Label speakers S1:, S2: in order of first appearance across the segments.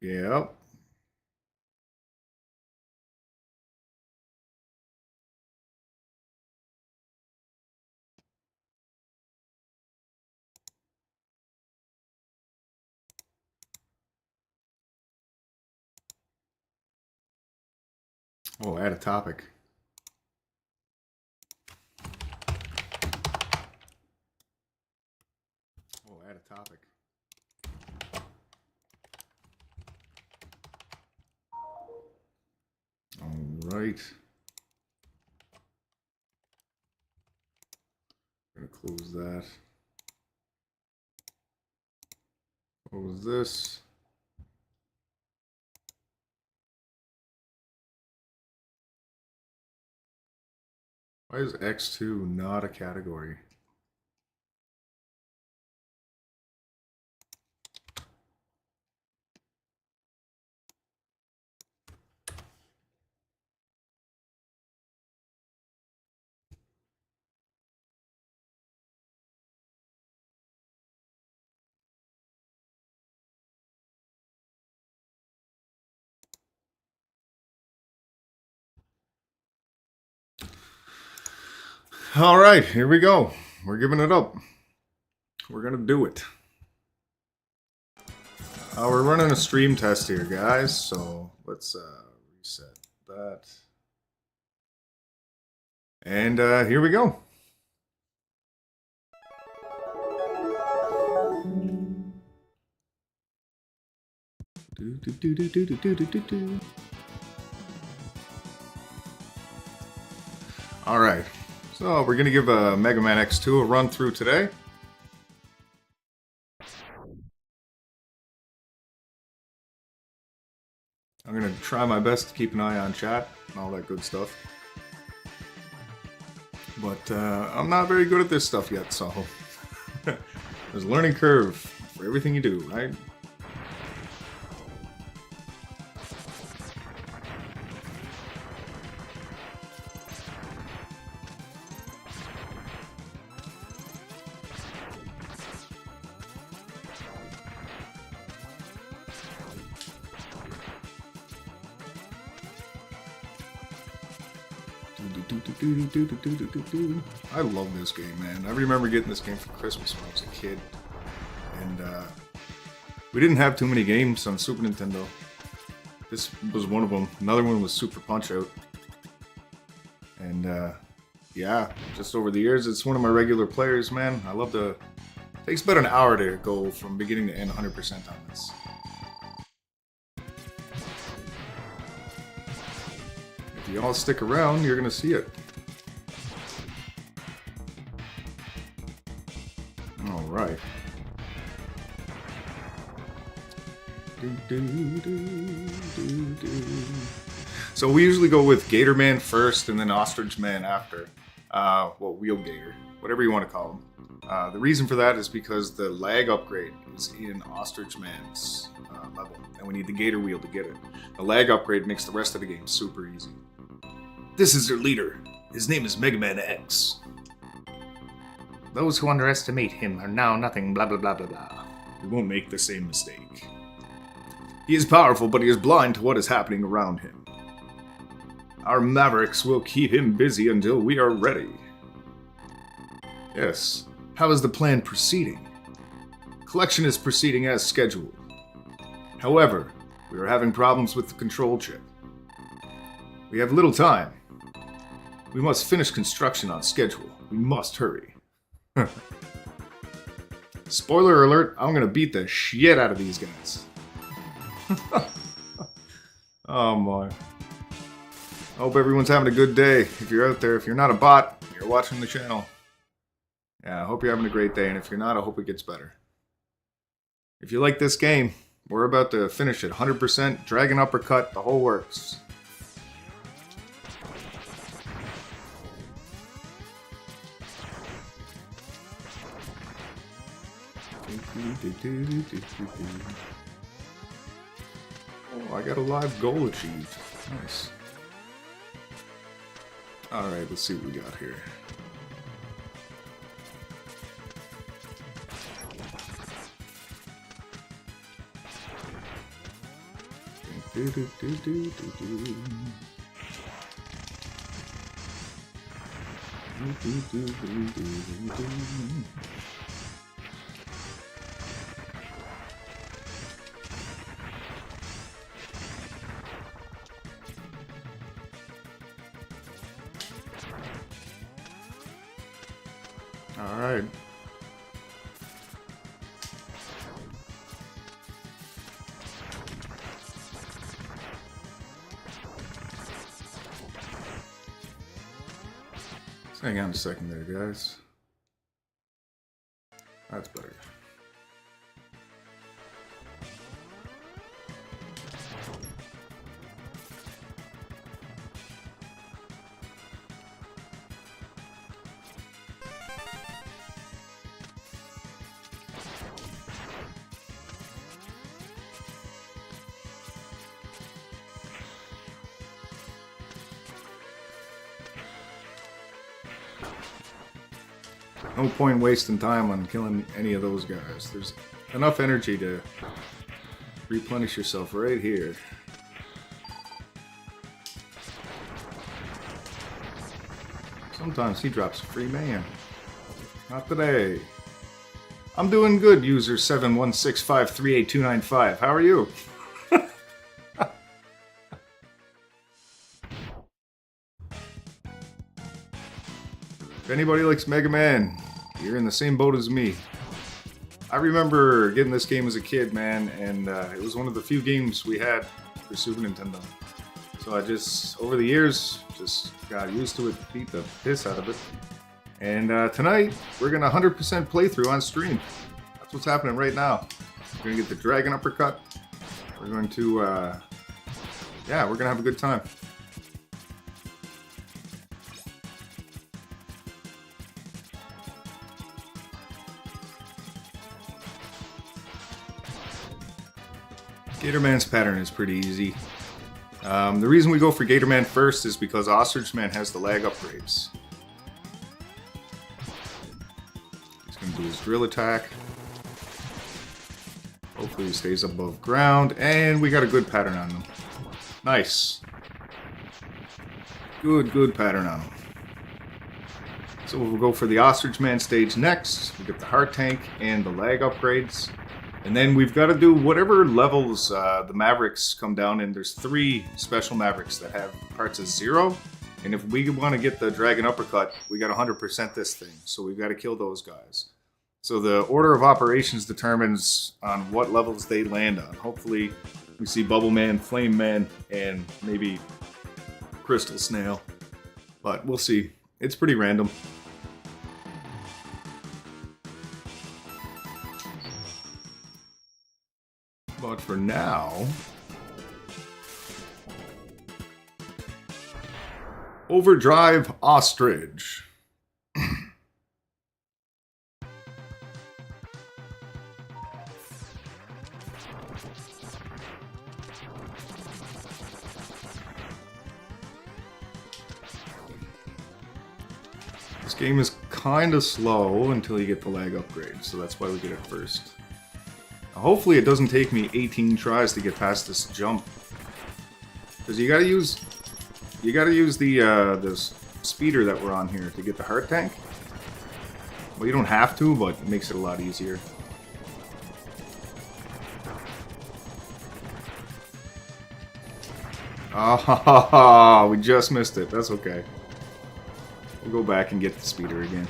S1: Yep. Oh, add a topic. Oh, add a topic. All right. I'm gonna close that. Close this. Why is X2 not a category? All right, here we go. We're giving it up. We're gonna do it. We're running a stream test here, guys. So let's reset that. And here we go. All right. So we're going to give Mega Man X2 a run through today. I'm going to try my best to keep an eye on chat and all that good stuff. But I'm not very good at this stuff yet, so there's a learning curve for everything you do, right? I love this game, man. I remember getting this game for Christmas when I was a kid. And we didn't have too many games on Super Nintendo. This was one of them. Another one was Super Punch-Out. And yeah, just over the years, it's one of my regular players, man. I love to... It takes about an hour to go from beginning to end 100% on this. If you all stick around, you're going to see it. Alright. So we usually go with Gator Man first and then Ostrich Man after. Well, Wheel Gator, whatever you want to call him. The reason for that is because the lag upgrade is in Ostrich Man's level, and we need the Gator Wheel to get it. The lag upgrade makes the rest of the game super easy. This is their leader. His name is Mega Man X. Those who underestimate him are now nothing, blah blah blah blah blah. We won't make the same mistake. He is powerful, but he is blind to what is happening around him. Our Mavericks will keep him busy until we are ready. Yes. How is the plan proceeding? Collection is proceeding as scheduled. However, we are having problems with the control chip. We have little time. We must finish construction on schedule. We must hurry. Spoiler alert, I'm gonna beat the shit out of these guys. Oh my. I hope everyone's having a good day. If you're out there, if you're not a bot, you're watching the channel. Yeah, I hope you're having a great day, and if you're not, I hope it gets better. If you like this game, we're about to finish it 100%, Dragon Uppercut, the whole works. Oh, I got a live goal achieved. Nice. Alright, let's see what we got here. Do, do, do, do, do, do. All right. Hang on a second there, guys. That's better. No point wasting time on killing any of those guys. There's enough energy to replenish yourself right here. Sometimes he drops a free man. Not today. I'm doing good, user 716538295. How are you? If anybody likes Mega Man, you're in the same boat as me. I remember getting this game as a kid, man, and it was one of the few games we had for Super Nintendo. So I just, over the years, just got used to it, beat the piss out of it. And tonight, we're going to 100% playthrough on stream. That's what's happening right now. We're going to get the Dragon Uppercut. We're going to, yeah, we're going to have a good time. Gatorman's pattern is pretty easy. The reason we go for Gatorman first is because Ostrich Man has the lag upgrades. He's going to do his drill attack. Hopefully he stays above ground, and we got a good pattern on him. Nice. Good pattern on him. So we'll go for the Ostrich Man stage next. We get the Heart Tank and the lag upgrades. And then we've got to do whatever levels the Mavericks come down in. There's 3 special Mavericks that have parts of 0. And if we want to get the Dragon Uppercut, we got to 100% this thing. So we've got to kill those guys. So the order of operations determines on what levels they land on. Hopefully we see Bubble Man, Flame Man, and maybe Crystal Snail. But we'll see. It's pretty random. But for now, Overdrive Ostrich. This game is kind of slow until you get the lag upgrade, so that's why we get it first. Hopefully it doesn't take me 18 tries to get past this jump. Because you gotta use the this speeder that we're on here to get the Heart Tank. Well, you don't have to, but it makes it a lot easier. Ah, we just missed it. That's okay. We'll go back and get the speeder again.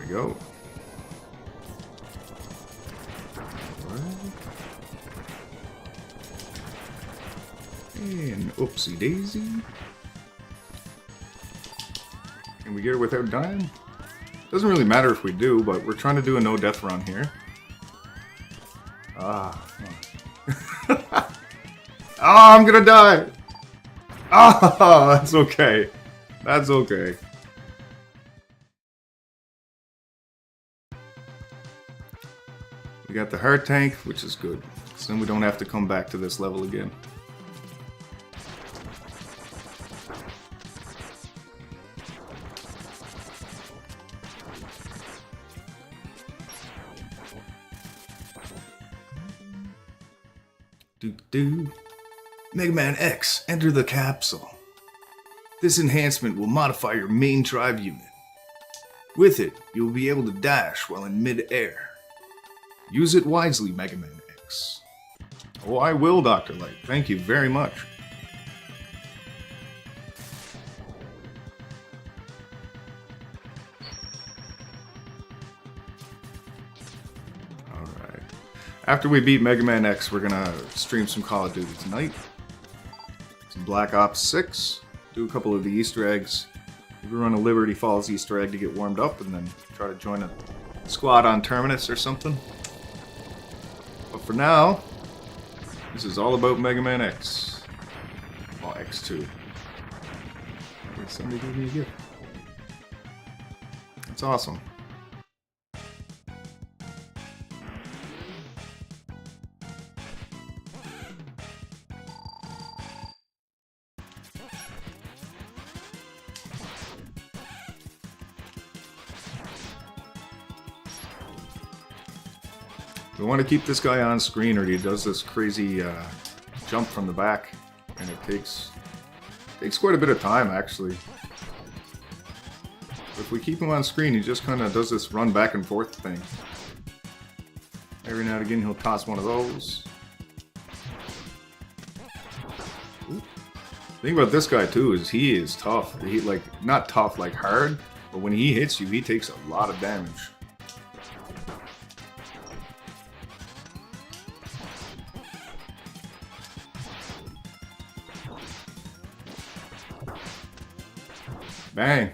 S1: Go. And oopsie daisy. Can we get her without dying? Doesn't really matter if we do, but we're trying to do a no death run here. Ah. Oh, I'm gonna die! Ah, that's okay. That's okay. We got the Heart Tank, which is good. So then we don't have to come back to this level again. Do. Mega Man X, enter the capsule. This enhancement will modify your main drive unit. With it, you will be able to dash while in mid-air. Use it wisely, Mega Man X. Oh, I will, Dr. Light. Thank you very much. Alright. After we beat Mega Man X, we're gonna stream some Call of Duty tonight. Some Black Ops 6. Do a couple of the Easter eggs. Maybe run a Liberty Falls Easter egg to get warmed up, and then try to join a squad on Terminus or something. But for now, this is all about Mega Man X. Well, X2. Somebody gave me a gift. It's awesome. We want to keep this guy on screen, or he does this crazy jump from the back, and it takes quite a bit of time, actually. If we keep him on screen, he just kind of does this run back and forth thing. Every now and again, he'll toss one of those. Ooh. The thing about this guy too is he is tough. He not tough like hard, but when he hits you, he takes a lot of damage. Bang.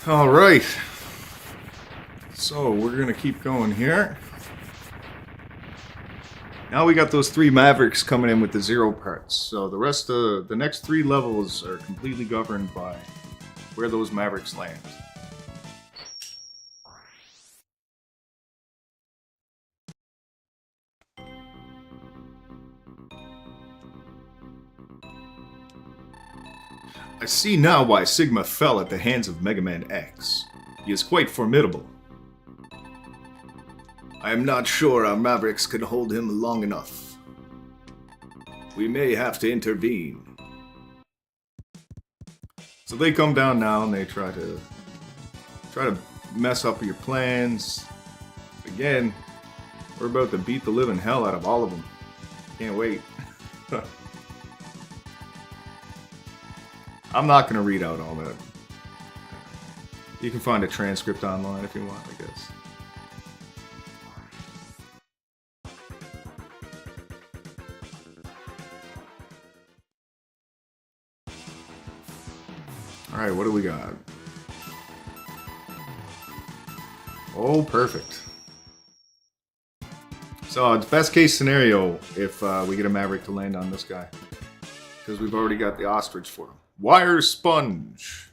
S1: Alright. So, we're gonna keep going here. Now we got those 3 Mavericks coming in with the 0 parts. So the rest of the next 3 levels are completely governed by where those Mavericks land. I see now why Sigma fell at the hands of Mega Man X. He is quite formidable. I am not sure our Mavericks can hold him long enough. We may have to intervene. So they come down now and they try to mess up your plans. Again, we're about to beat the living hell out of all of them. Can't wait. I'm not going to read out all that. You can find a transcript online if you want, I guess. Alright, what do we got? Oh, perfect. So, it's best case scenario if we get a Maverick to land on this guy. Because we've already got the Ostrich for him. Wire Sponge.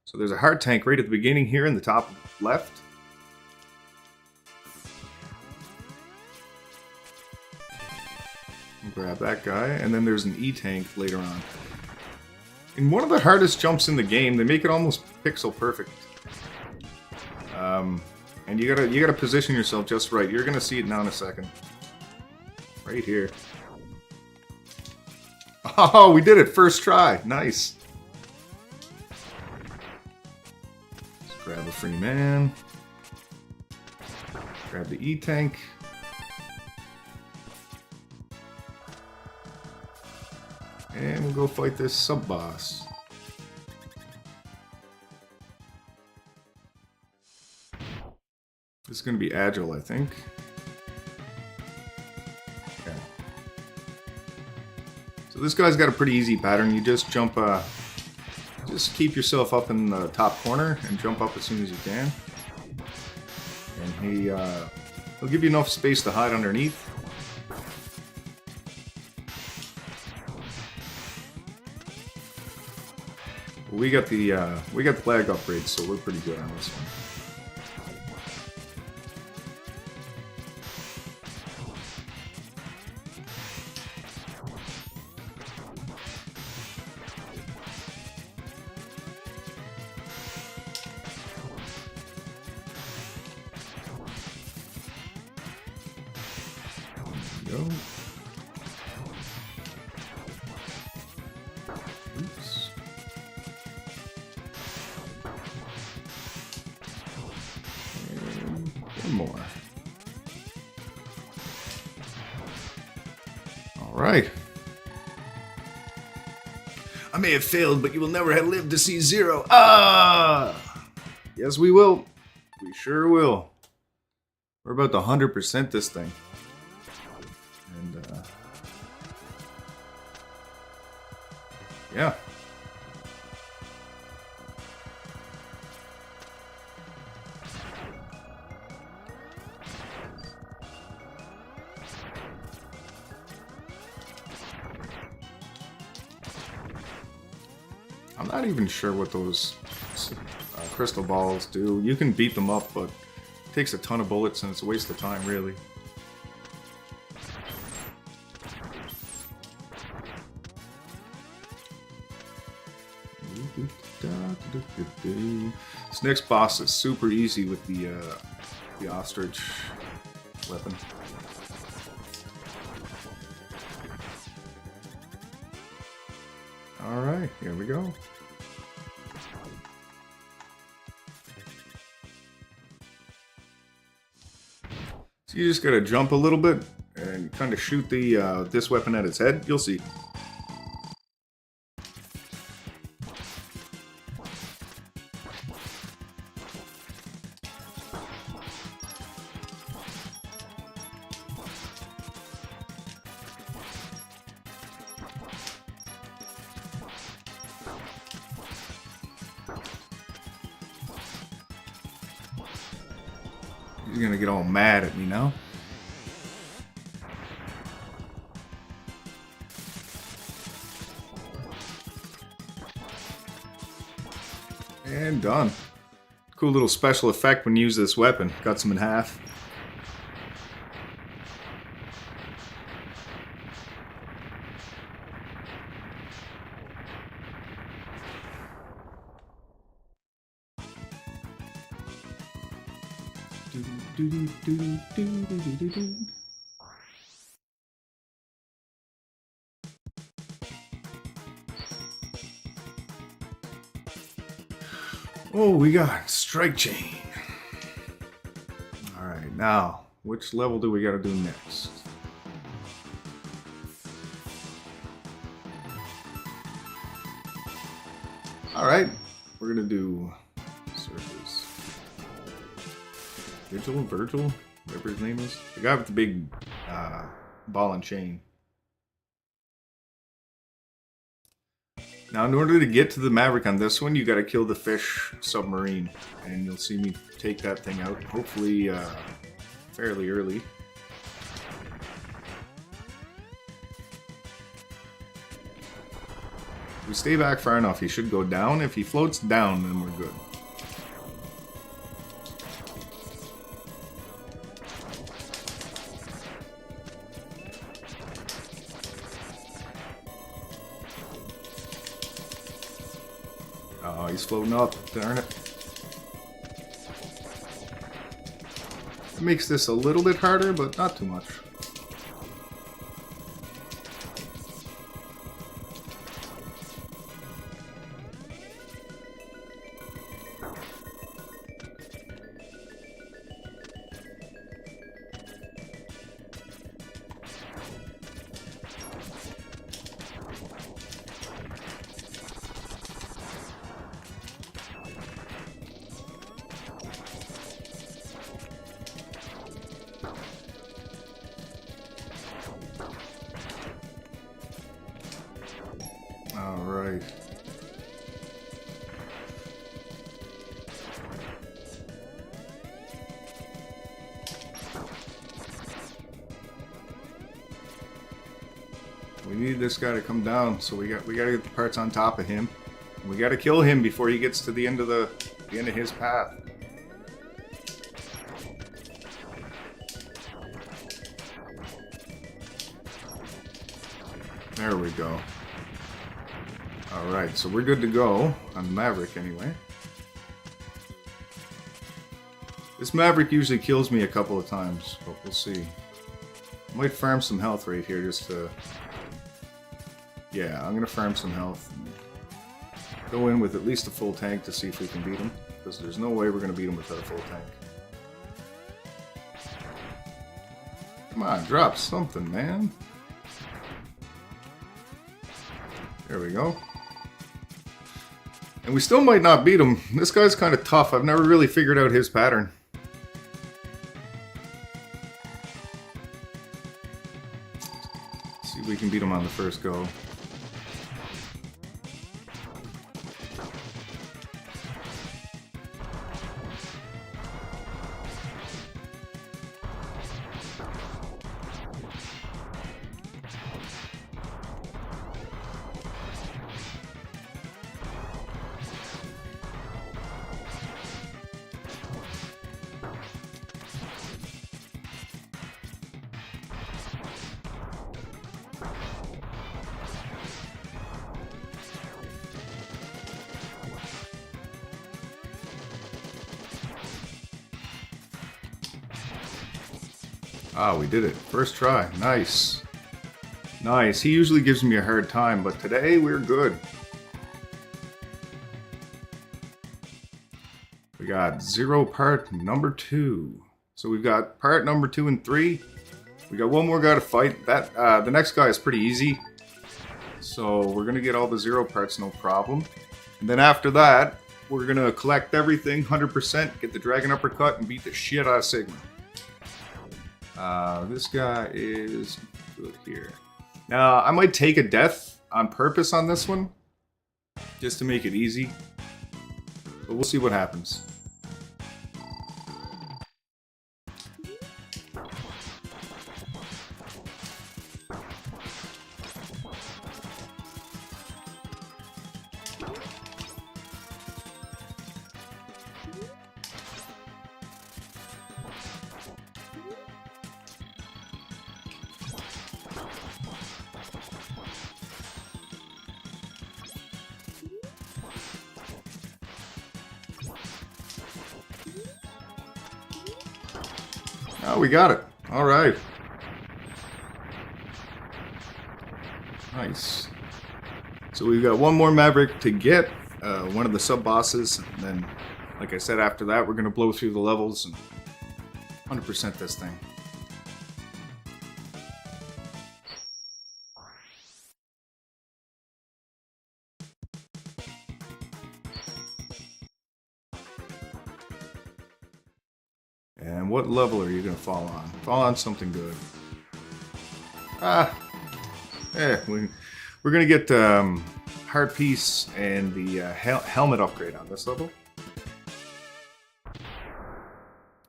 S1: So there's a heart tank right at the beginning here in the top left. Grab that guy, and then there's an E-tank later on. In one of the hardest jumps in the game, they make it almost pixel perfect. And you gotta position yourself just right. You're gonna see it now in a second. Right here. Oh, we did it first try. Nice. Let's grab a free man. Grab the E-tank. And we'll go fight this sub-boss. This is going to be agile, I think. Okay. So this guy's got a pretty easy pattern. You just jump, just keep yourself up in the top corner and jump up as soon as you can. And he'll give you enough space to hide underneath. We got the flag upgrades, so we're pretty good on this one. There we go. One more. Alright. I may have failed, but you will never have lived to see zero. Ah! Yes, we will. We sure will. We're about to 100% this thing. And, yeah. I'm not even sure what those crystal balls do. You can beat them up, but it takes a ton of bullets and it's a waste of time, really. This next boss is super easy with the ostrich weapon. Alright, here we go. So you just gotta jump a little bit and kind of shoot the this weapon at its head. You'll see. He's gonna get all mad at me now. And done. Cool little special effect when you use this weapon. Cuts him in half. Oh, we got Strike Chain. Alright, now, which level do we gotta do next? Alright, we're gonna do Circus. Virgil, whatever his name is. The guy with the big ball and chain. Now, in order to get to the Maverick on this one, you gotta kill the fish submarine. And you'll see me take that thing out, hopefully fairly early. If we stay back far enough, he should go down. If he floats down, then we're good. Oh, he's floating up. Darn it. It makes this a little bit harder, but not too much. Alright. We need this guy to come down, so we gotta get the parts on top of him. We gotta kill him before he gets to the end of his path. There we go. Alright, so we're good to go on Maverick anyway. This Maverick usually kills me a couple of times, but we'll see. I might farm some health right here just to... Yeah, I'm gonna farm some health. And go in with at least a full tank to see if we can beat him. Because there's no way we're gonna beat him without a full tank. Come on, drop something, man. There we go. And we still might not beat him. This guy's kind of tough. I've never really figured out his pattern. See if we can beat him on the first go. Ah, we did it. First try. Nice. Nice. He usually gives me a hard time, but today we're good. We got Zero part number 2. So we've got part number 2 and 3. We got one more guy to fight. That the next guy is pretty easy. So we're going to get all the Zero parts, no problem. And then after that, we're going to collect everything 100%, get the Dragon Uppercut, and beat the shit out of Sigma. This guy is good here. Now, I might take a death on purpose on this one, just to make it easy. But we'll see what happens. Oh, we got it. All right. Nice. So we've got one more Maverick to get, one of the sub-bosses, and then, like I said, after that, we're going to blow through the levels and 100% this thing. And what level are you going to fall on? Fall on something good. We're going to get Heart Piece and the helmet upgrade on this level.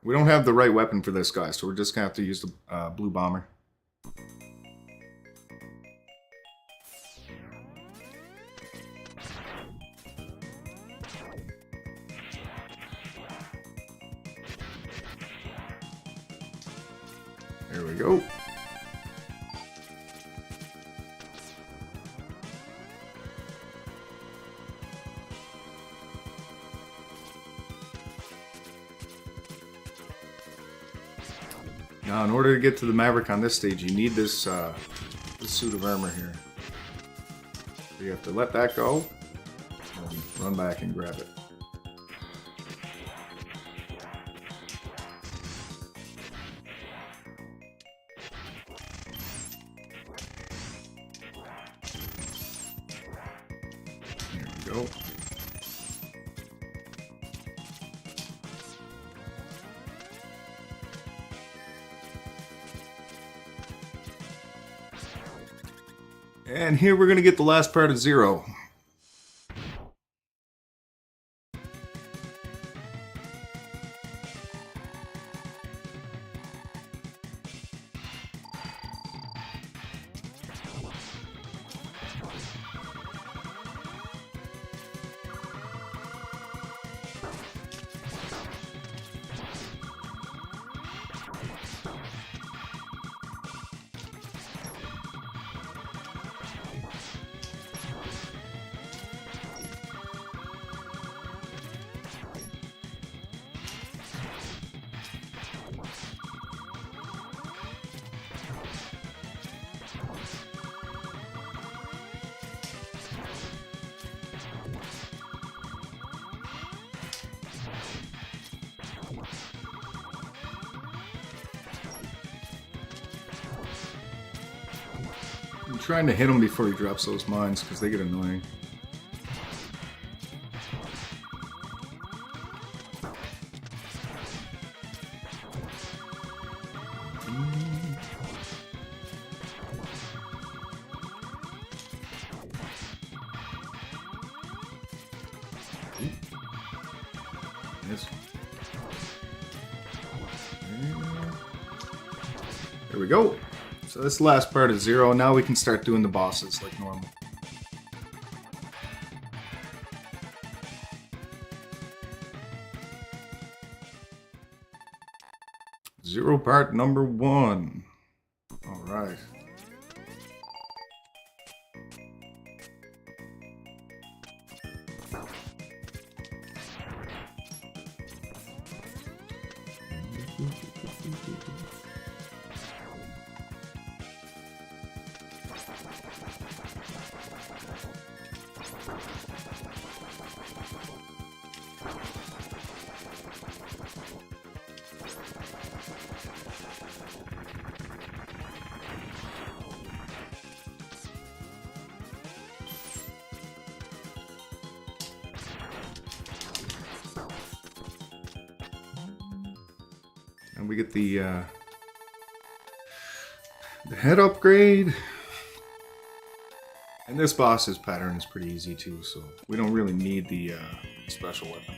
S1: We don't have the right weapon for this guy, so we're just going to have to use the blue bomber. There we go. Now, in order to get to the Maverick on this stage, you need this, this suit of armor here. So you have to let that go and run back and grab it. There we go. And here we're going to get the last part of Zero. trying to hit him before he drops those mines because they get annoying. Yes. There we go. So this last part is 0. Now we can start doing the bosses like normal. Zero part number 1. All right. And we get the head upgrade. And this boss's pattern is pretty easy too, so we don't really need the special weapon.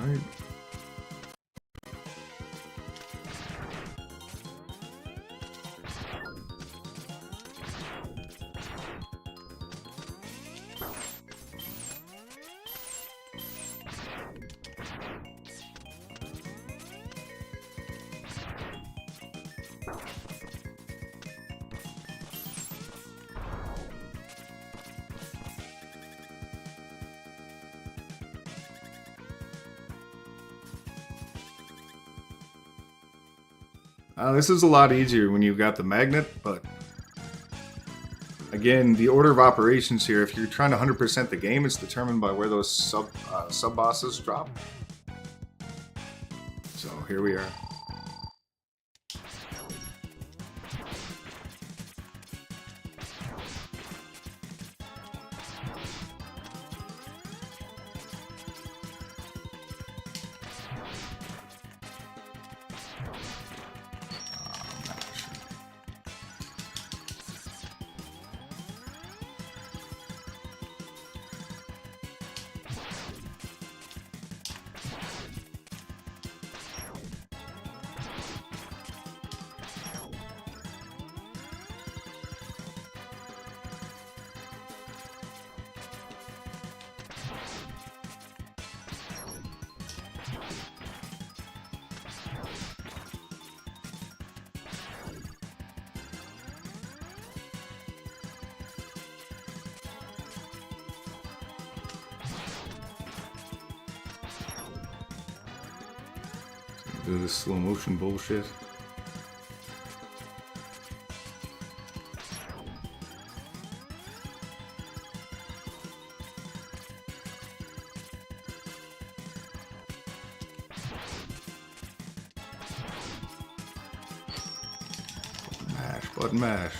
S1: Alright. This is a lot easier when you've got the magnet, but again, the order of operations here, if you're trying to 100% the game, it's determined by where those sub-bosses drop. So here we are. Do this slow motion bullshit. Mash, button mash.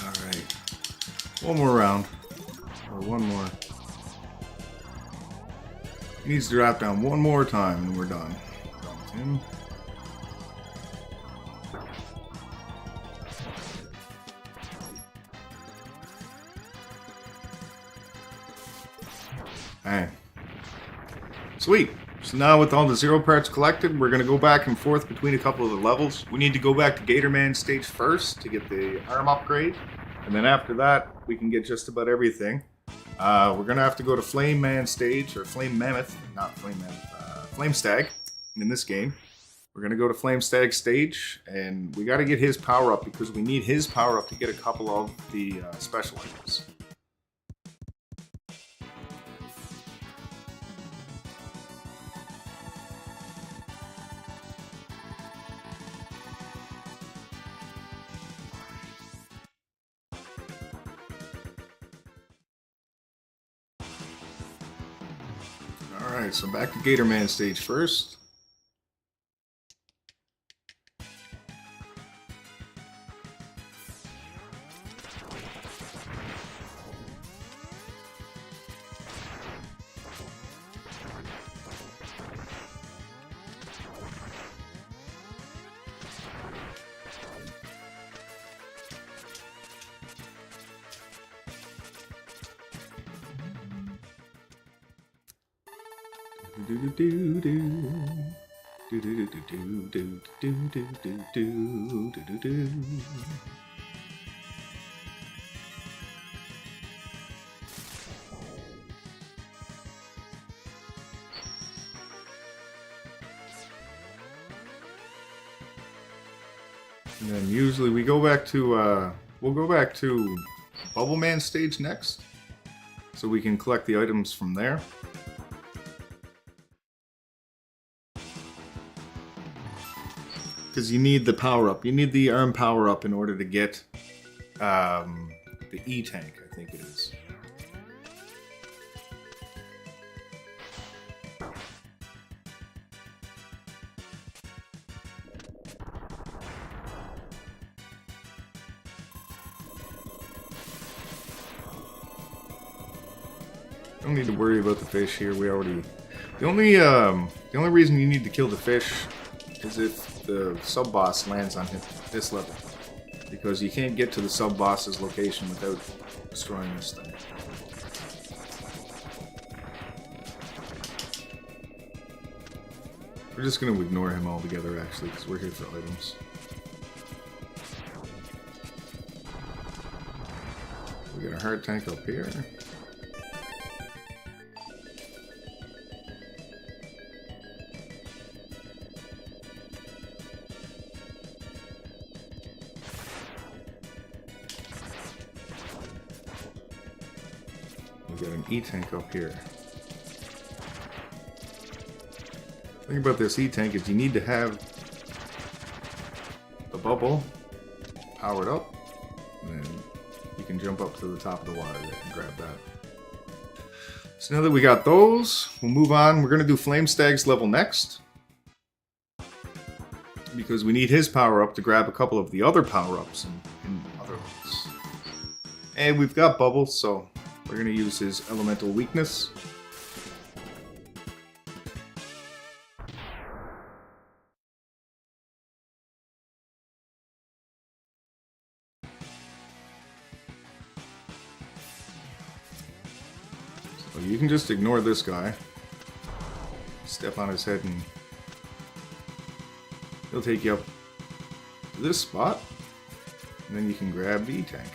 S1: Alright. One more round. Or one more. He needs to drop down one more time and we're done. Done with him. Bang. Sweet. So now with all the zero parts collected, we're going to go back and forth between a couple of the levels. We need to go back to Gatorman stage first to get the arm upgrade. And then after that, we can get just about everything. We're going to have to go to Flame Man stage, or Flame Mammoth, not Flame Mammoth, Flame Stag in this game. We're going to go to Flame Stag stage, and we got to get his power up because we need his power up to get a couple of the special items. Alright, so back to Gatorman stage first. And then usually we go back to we'll go back to Bubble Man stage next, so we can collect the items from there. Because you need the power up. You need the arm power up in order to get the E-Tank, I think it is. Don't need to worry about the fish here. We already. The only reason you need to kill the fish is if the sub boss lands on this level, because you can't get to the sub boss's location without destroying this thing. We're just gonna ignore him altogether, actually, because we're here for items. We got a heart tank up here. We got an E-Tank up here. The thing about this E-Tank is you need to have the bubble powered up, and then you can jump up to the top of the water there and grab that. So now that we got those, we'll move on. We're going to do Flame Stag's level next, because we need his power up to grab a couple of the other power-ups in other levels. And we've got Bubble, so we're going to use his elemental weakness. So you can just ignore this guy. Step on his head and he'll take you up to this spot. And then you can grab the E-Tank.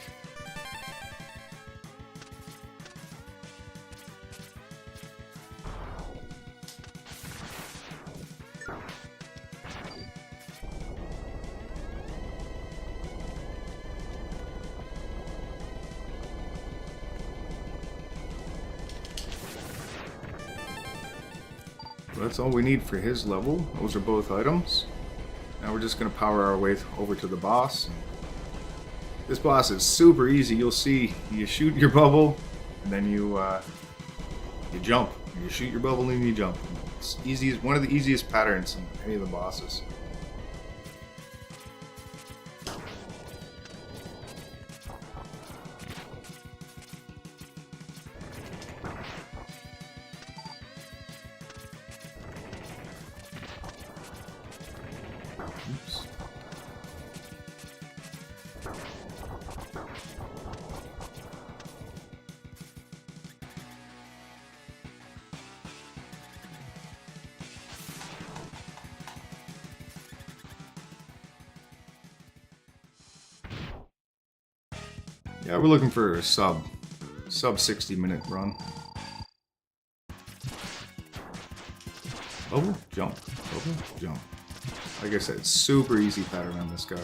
S1: That's all we need for his level. Those are both items. Now we're just going to power our way over to the boss. This boss is super easy. You'll see you shoot your bubble and then you jump. You shoot your bubble and you jump. It's easy, one of the easiest patterns in any of the bosses. Oops. Yeah, we're looking for a sub 60-minute run. Bubble, jump, bubble, jump. Like I said, super easy pattern on this guy.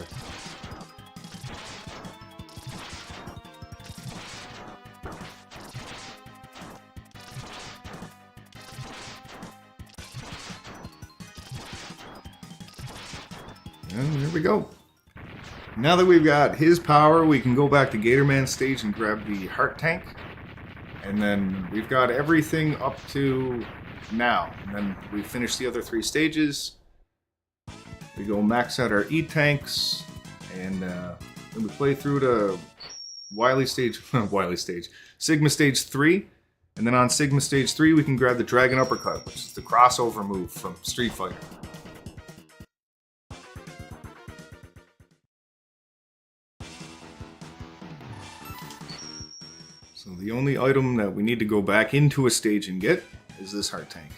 S1: And here we go. Now that we've got his power, we can go back to Gatorman stage and grab the heart tank. And then we've got everything up to now. And then we finish the other 3 stages. We go max out our E-tanks. And then we play through to Sigma Stage 3. And then on Sigma Stage 3, we can grab the Dragon Uppercut, which is the crossover move from Street Fighter. So the only item that we need to go back into a stage and get is this heart tank.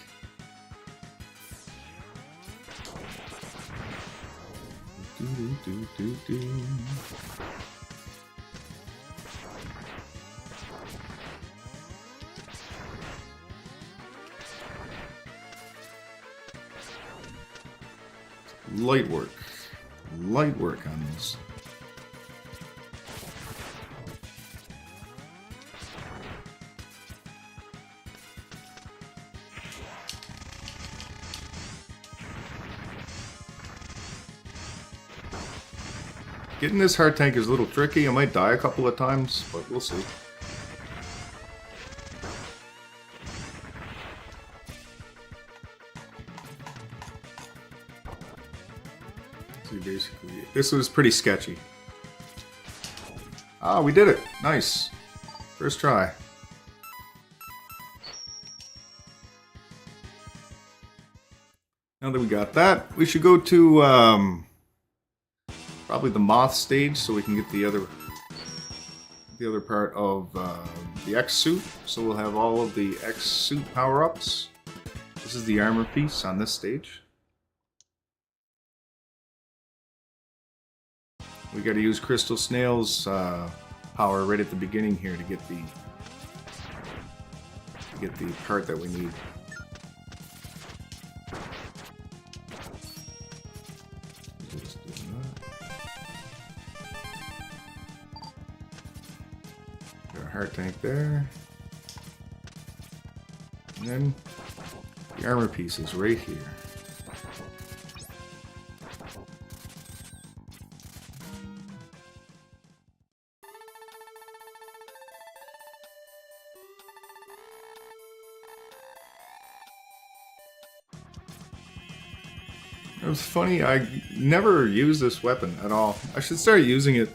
S1: Light work on this. Getting this heart tank is a little tricky. I might die a couple of times, but we'll see. See, basically, this was pretty sketchy. Ah, we did it! Nice. First try. Now that we got that, we should go to probably the Moth stage, so we can get the other part of the X suit. So we'll have all of the X suit power-ups. This is the armor piece on this stage. We got to use Crystal Snail's power right at the beginning here to get the part that we need. Heart tank there. And then the armor piece is right here. It was funny, I never used this weapon at all. I should start using it.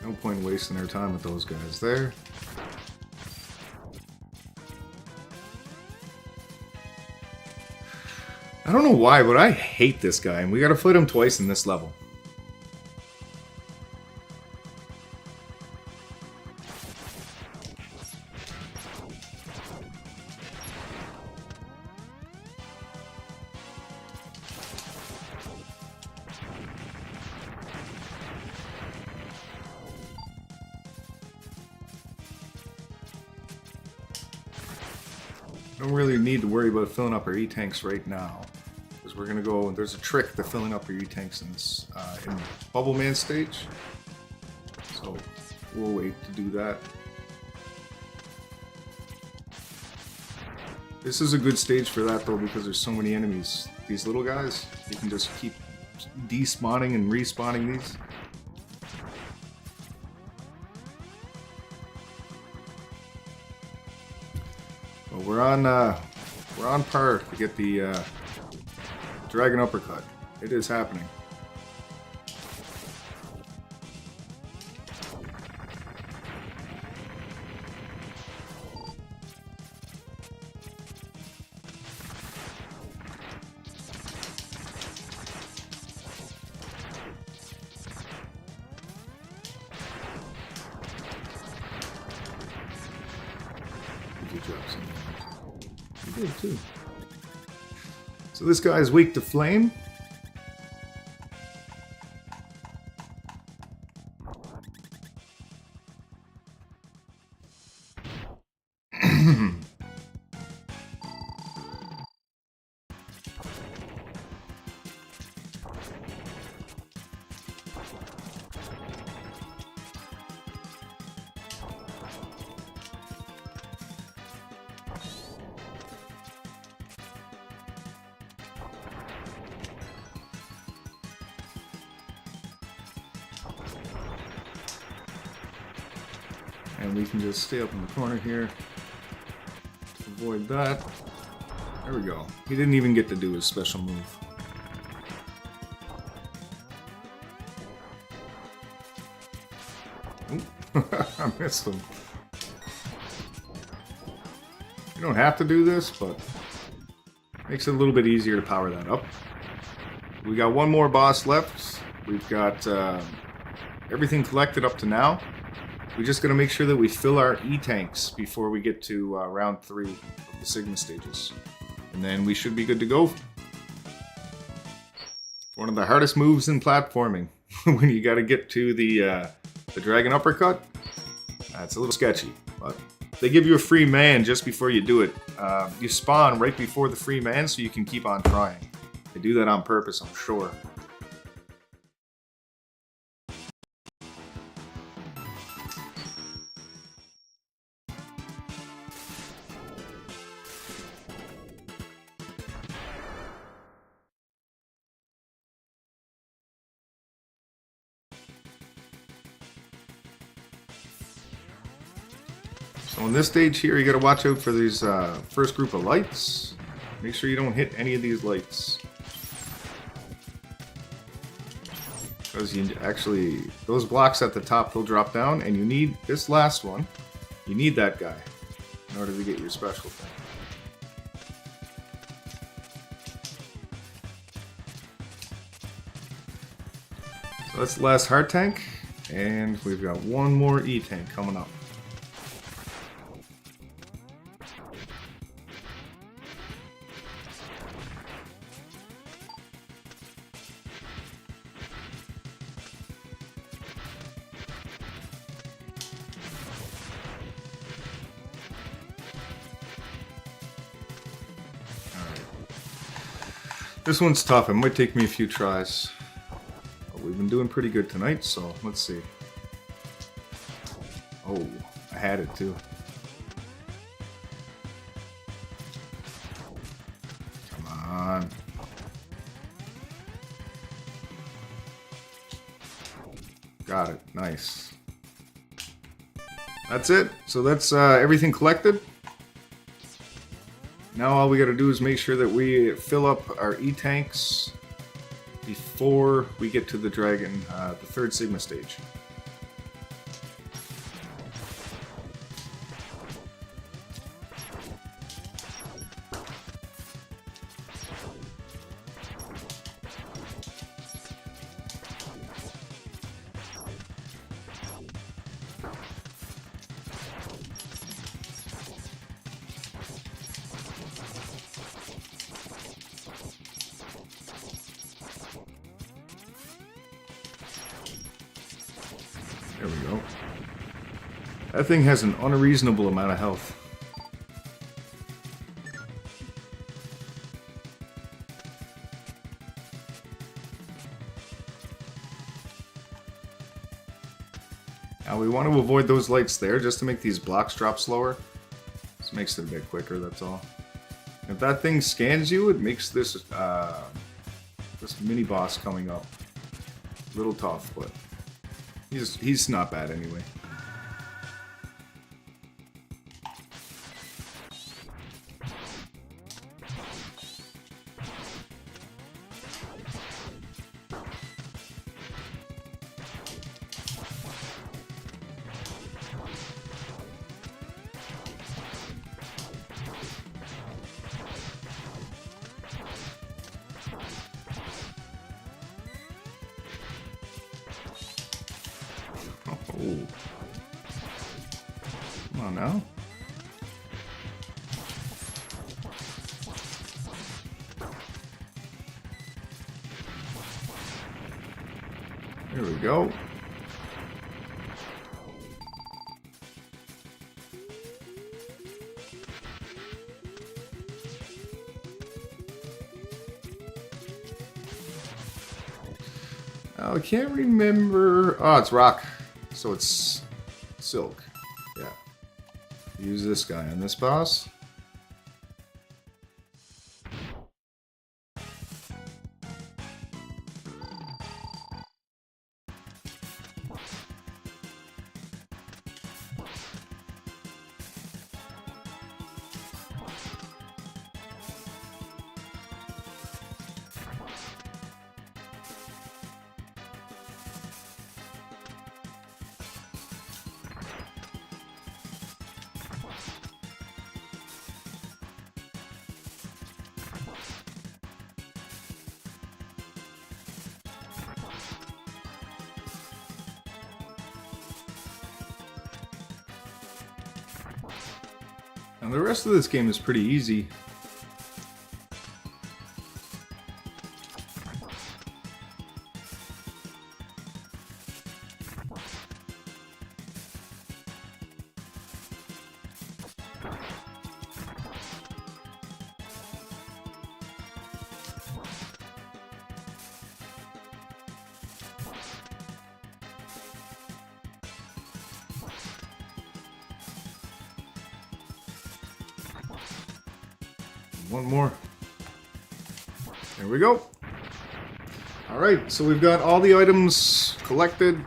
S1: No point wasting our time with those guys there. I don't know why, but I hate this guy, and we gotta fight him twice in this level. Don't really need to worry about filling up our E-tanks right now, because we're gonna go. There's a trick to filling up your E-tanks in this in Bubble Man stage, so we'll wait to do that. This is a good stage for that though, because there's so many enemies. These little guys, you can just keep despawning and respawning these. Well, we're on par to get the Dragon Uppercut. It is happening. drop some damage. He did too. So this guy is weak to flame. And we can just stay up in the corner here to avoid that. There we go. He didn't even get to do his special move. I missed him. You don't have to do this, but makes it a little bit easier to power that up. We got one more boss left. We've got everything collected up to now. We're just going to make sure that we fill our E-tanks before we get to round 3 of the Sigma stages. And then we should be good to go. One of the hardest moves in platforming. When you got to get to the Dragon Uppercut. It's a little sketchy, but they give you a free man just before you do it. You spawn right before the free man so you can keep on trying. They do that on purpose, I'm sure. So in this stage here, you got to watch out for these first group of lights. Make sure you don't hit any of these lights. Because you actually, those blocks at the top, they'll drop down, and you need this last one. You need that guy in order to get your special thing. So that's the last heart tank, and we've got one more E-tank coming up. This one's tough. It might take me a few tries. But we've been doing pretty good tonight, so let's see. Oh, I had it too. Come on. Got it. Nice. That's it. So that's everything collected. Now all we gotta do is make sure that we fill up our E-tanks before we get to the dragon, the third Sigma stage. There we go. That thing has an unreasonable amount of health. Now we want to avoid those lights there just to make these blocks drop slower. This makes it a bit quicker, that's all. If that thing scans you, it makes this this mini boss coming up a little tough, but he's not bad anyway. Oh. Come on now. There we go. I can't remember. Oh, it's rock. So it's silk. Yeah. Use this guy on this boss. And the rest of this game is pretty easy. One more. There we go. Alright, so we've got all the items collected.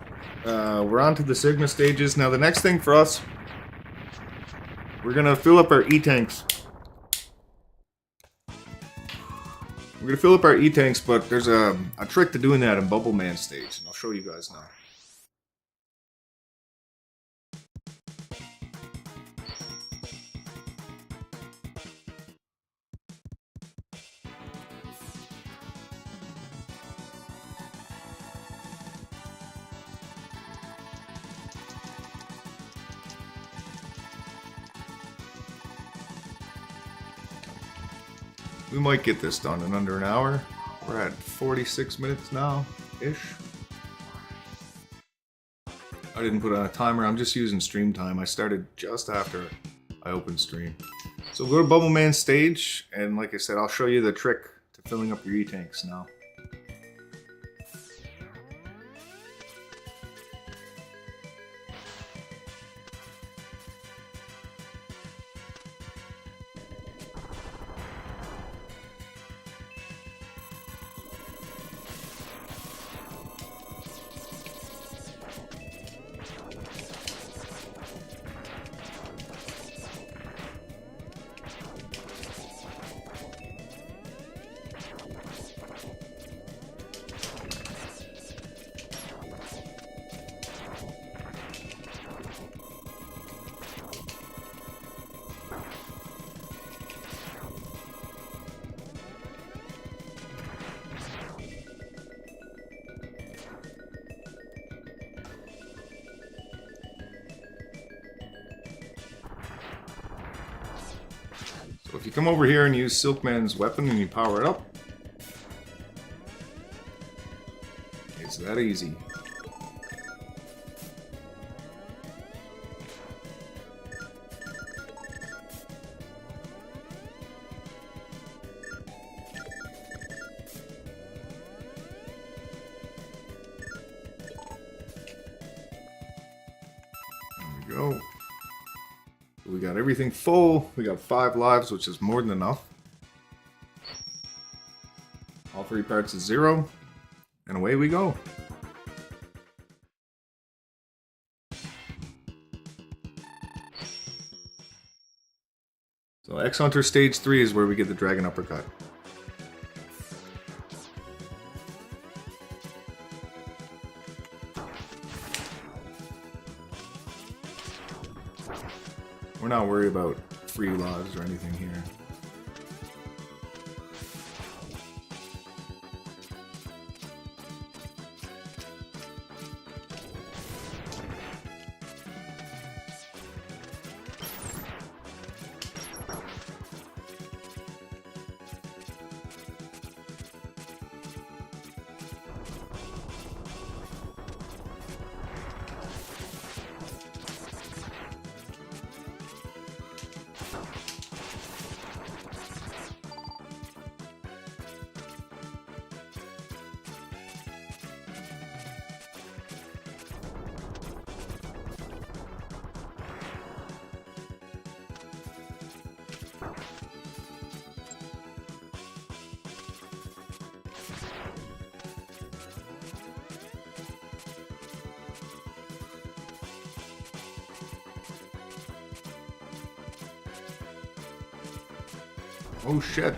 S1: We're on to the Sigma stages. Now the next thing for us, we're going to fill up our E-tanks. We're going to fill up our E-tanks, but there's a trick to doing that in Bubble Man stage, and I'll show you guys now. We might get this done in under an hour. We're at 46 minutes now-ish. I didn't put on a timer, I'm just using stream time. I started just after I opened stream. So go to Bubble Man stage, and like I said, I'll show you the trick to filling up your E-tanks now. So if you come over here and use Silkman's weapon and you power it up, it's that easy. There we go. We got everything full. We got 5 lives, which is more than enough. All 3 parts is 0. And away we go. So X Hunter Stage 3 is where we get the Dragon Uppercut. We're not worried about free lives or anything here. Oh shit.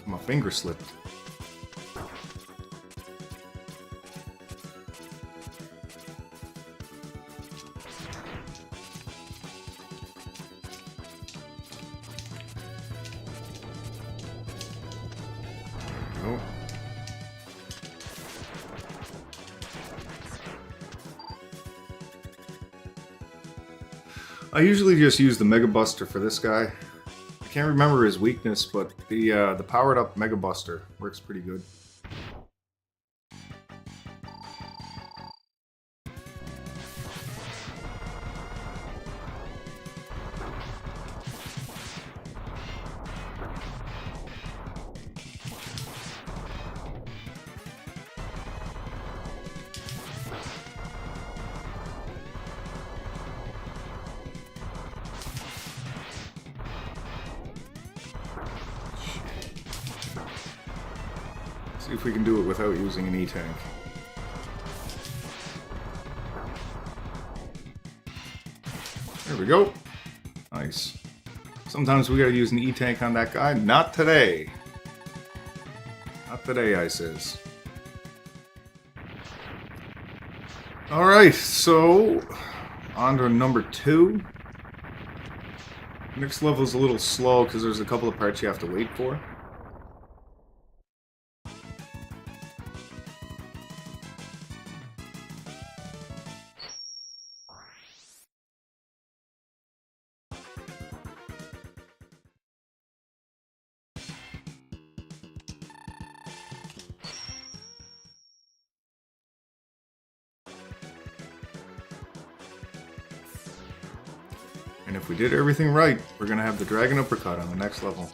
S1: My finger slipped. Oh. I usually just use the Mega Buster for this guy. I can't remember his weakness, but the powered up Mega Buster works pretty good. See if we can do it without using an E-Tank. There we go. Nice. Sometimes we gotta use an E-Tank on that guy. Not today. Not today, I says. Alright, so on to number 2. Next level is a little slow because there's a couple of parts you have to wait for. And if we did everything right, we're gonna have the Dragon Uppercut on the next level.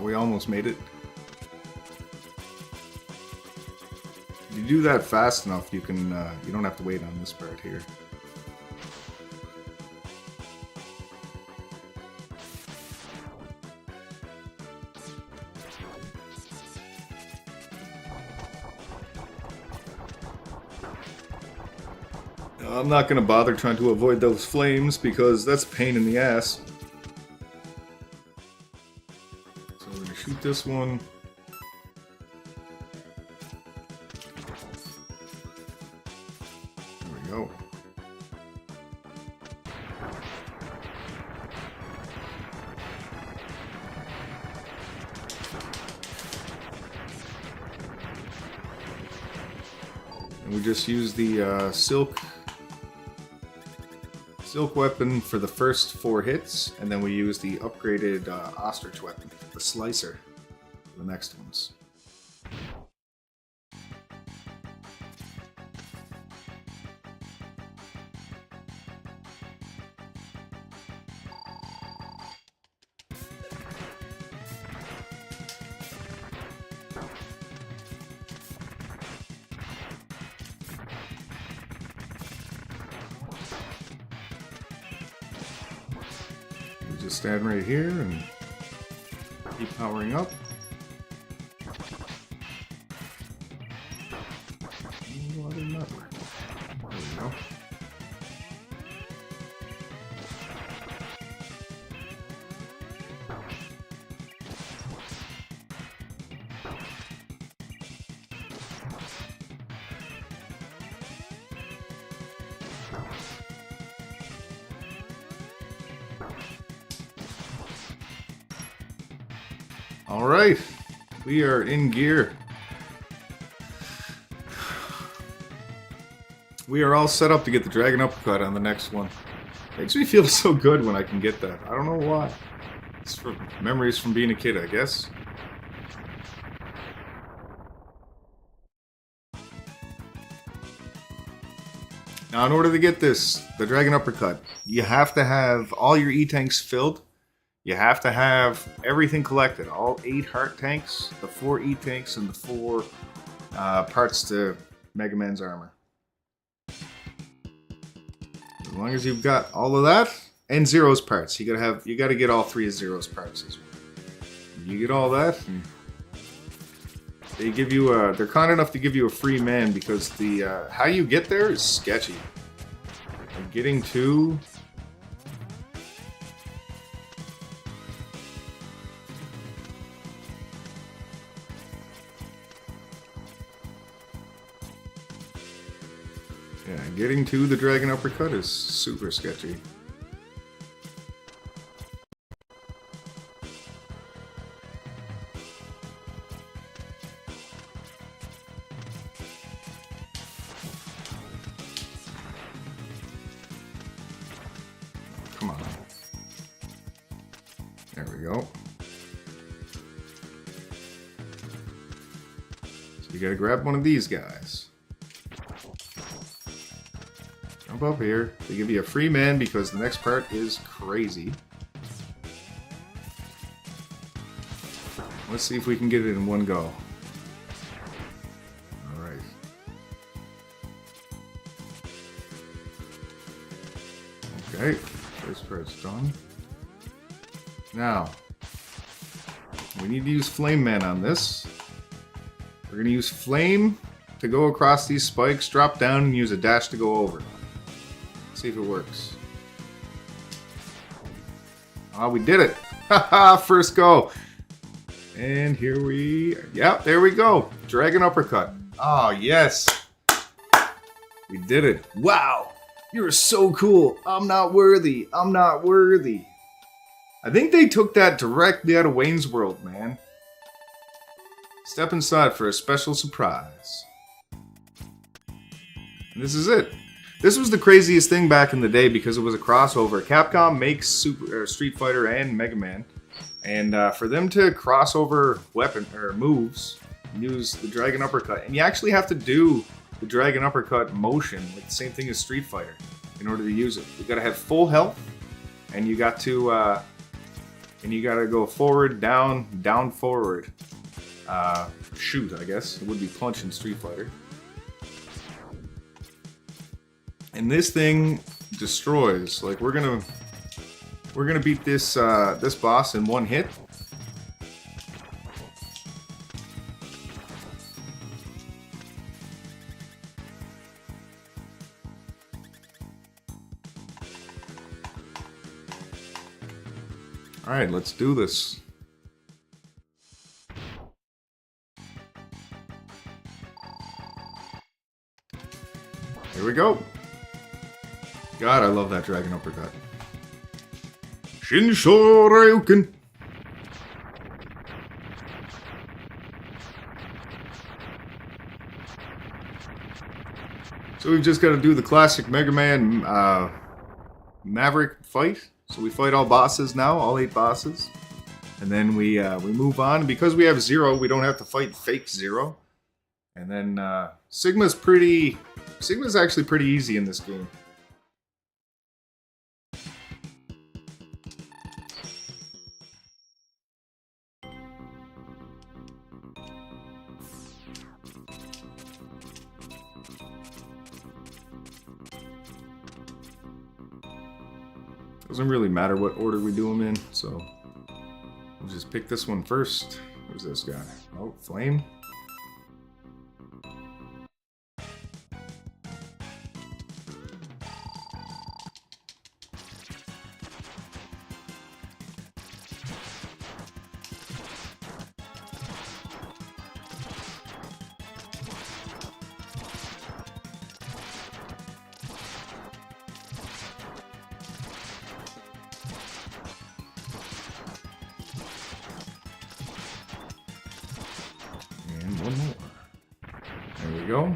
S1: We almost made it. If you do that fast enough, you can you don't have to wait on this part here. I'm not going to bother trying to avoid those flames because that's a pain in the ass. So we're going to shoot this one. There we go. And we just use the silk weapon for the first 4 hits, and then we use the upgraded ostrich weapon, the slicer, for the next ones. Just stand right here and keep powering up. Why did that work? There we go. Alright, we are in gear. We are all set up to get the Dragon Uppercut on the next one. Makes me feel so good when I can get that. I don't know why. It's from memories from being a kid, I guess. Now, in order to get this, the Dragon Uppercut, you have to have all your E-tanks filled. You have to have everything collected. All 8 heart tanks, the 4 E-tanks, and the 4 parts to Mega Man's armor. As long as you've got all of that, and Zero's parts. You gotta get all 3 of Zero's parts as well. You get all that, and they give you they're kind enough to give you a free man because the how you get there is sketchy. And getting to getting to the Dragon Uppercut is super sketchy. Come on. There we go. So you gotta grab one of these guys. Jump up here. They give you a free man because the next part is crazy. Let's see if we can get it in one go. Alright. Okay. First part's done. Now, we need to use Flame Man on this. We're going to use Flame to go across these spikes, drop down, and use a dash to go over. See if it works. Oh, we did it! Haha, first go! And here yep, there we go! Dragon Uppercut. Oh, yes! We did it. Wow! You're so cool! I'm not worthy! I'm not worthy! I think they took that directly out of Wayne's World, man. Step inside for a special surprise. And this is it. This was the craziest thing back in the day because it was a crossover. Capcom makes Street Fighter and Mega Man, and for them to cross over weapon or moves, use the Dragon Uppercut, and you actually have to do the Dragon Uppercut motion, like the same thing as Street Fighter, in order to use it. You got to have full health, and you got to go forward, down, down, forward. Shoot, I guess it would be punch in Street Fighter. And this thing destroys. Like we're gonna beat this this boss in one hit. All right, let's do this. Here we go. God, I love that Dragon Uppercut. Shinsho Ryuken. So we've just got to do the classic Mega Man Maverick fight. So we fight all bosses now, all 8 bosses. And then we move on. Because we have Zero, we don't have to fight fake Zero. And then Sigma's actually pretty easy in this game. Doesn't really matter what order we do them in, so we'll just pick this one first. Who's this guy? Oh, Flame. One more. There we go.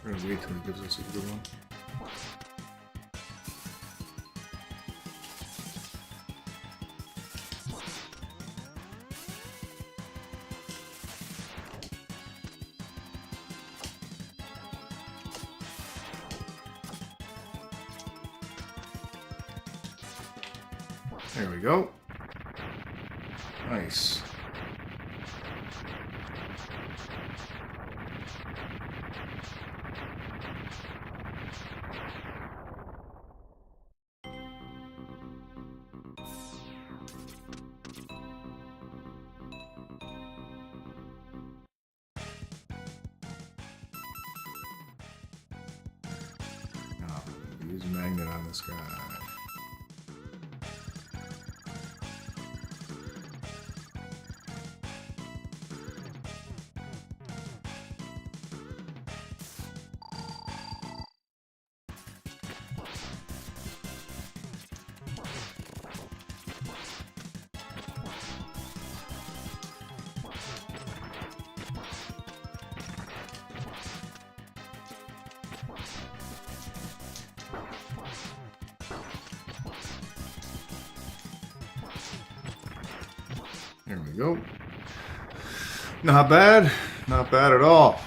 S1: We're gonna wait till he gives us a good one. There we go. Nice. Use a magnet on this guy. There we go. Not bad. Not bad at all.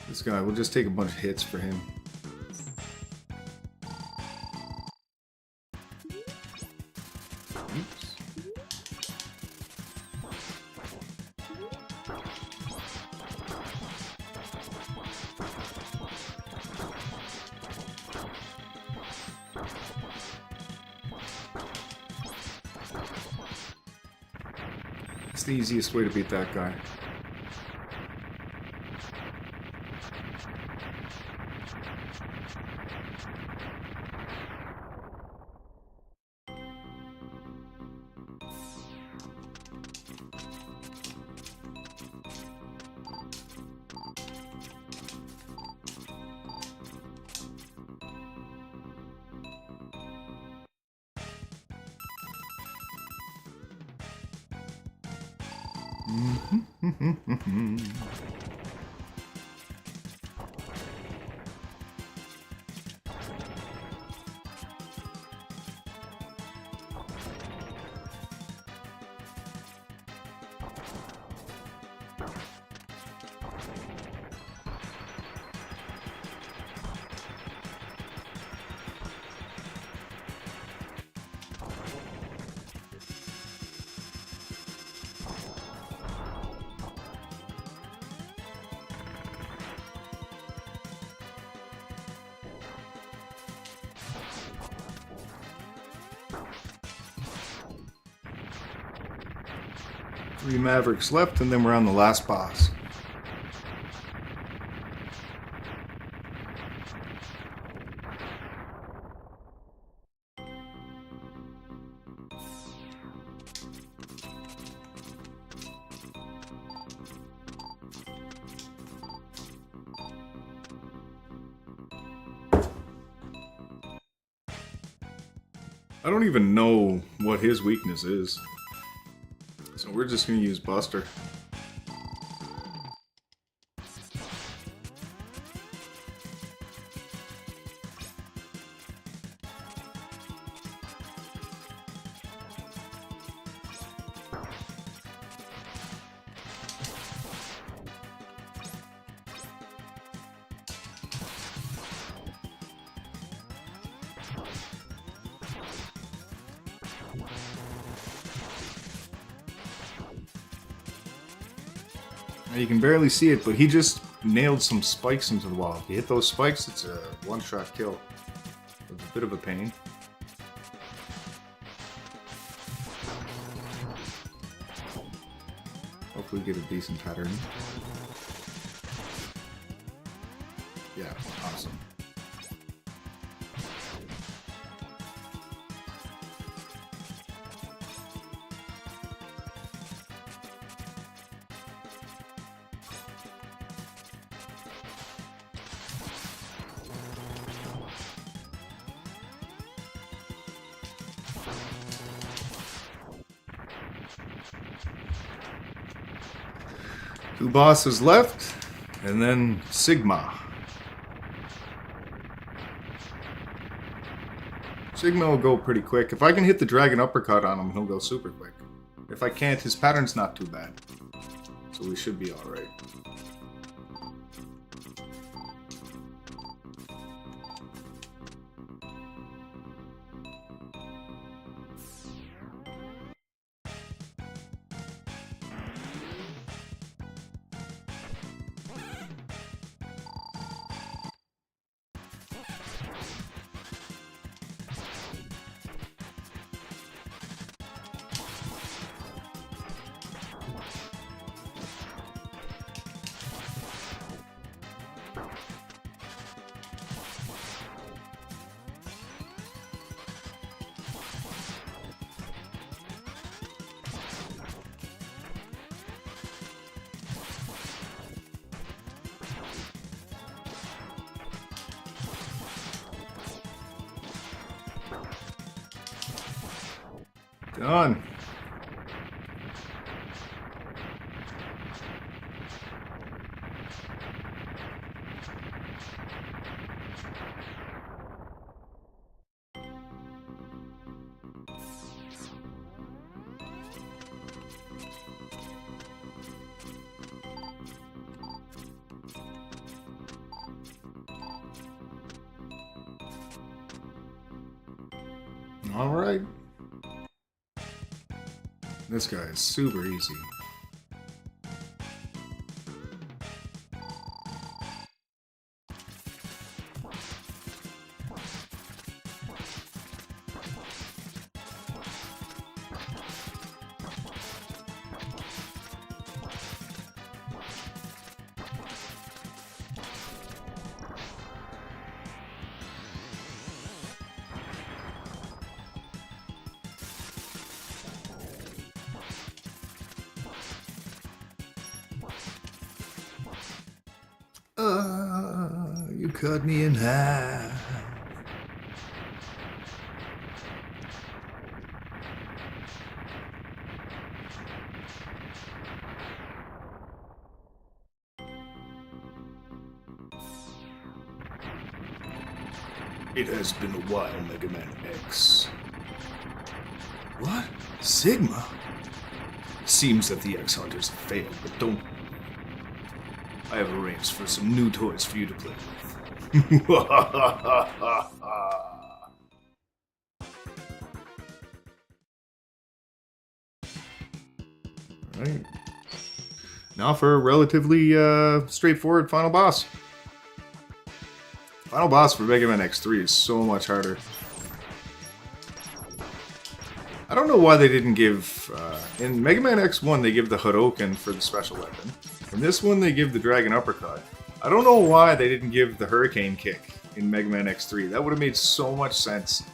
S1: This guy, we'll just take a bunch of hits for him. It's the easiest way to beat that guy. Three Mavericks left, and then we're on the last boss. I don't even know what his weakness is. So we're just going to use Buster. You can barely see it, but he just nailed some spikes into the wall. If you hit those spikes, it's a one-shot kill. It's a bit of a pain. Hopefully get a decent pattern. Yeah, awesome. Two bosses left, and then Sigma. Sigma will go pretty quick. If I can hit the dragon uppercut on him, he'll go super quick. If I can't, his pattern's not too bad. So we should be alright. Done. All right. This guy is super easy. You cut me in half. It has been a while, Mega Man X. What? Sigma? It seems that the X-Hunters have failed, but don't... I have arranged for some new toys for you to play with. Right. Now for a relatively straightforward final boss. Final boss for Mega Man X3 is so much harder. I don't know why they didn't give... in Mega Man X1 they give the Hadouken for the special weapon. In this one they give the Dragon Uppercut. I don't know why they didn't give the Hurricane Kick in Mega Man X3. That would have made so much sense.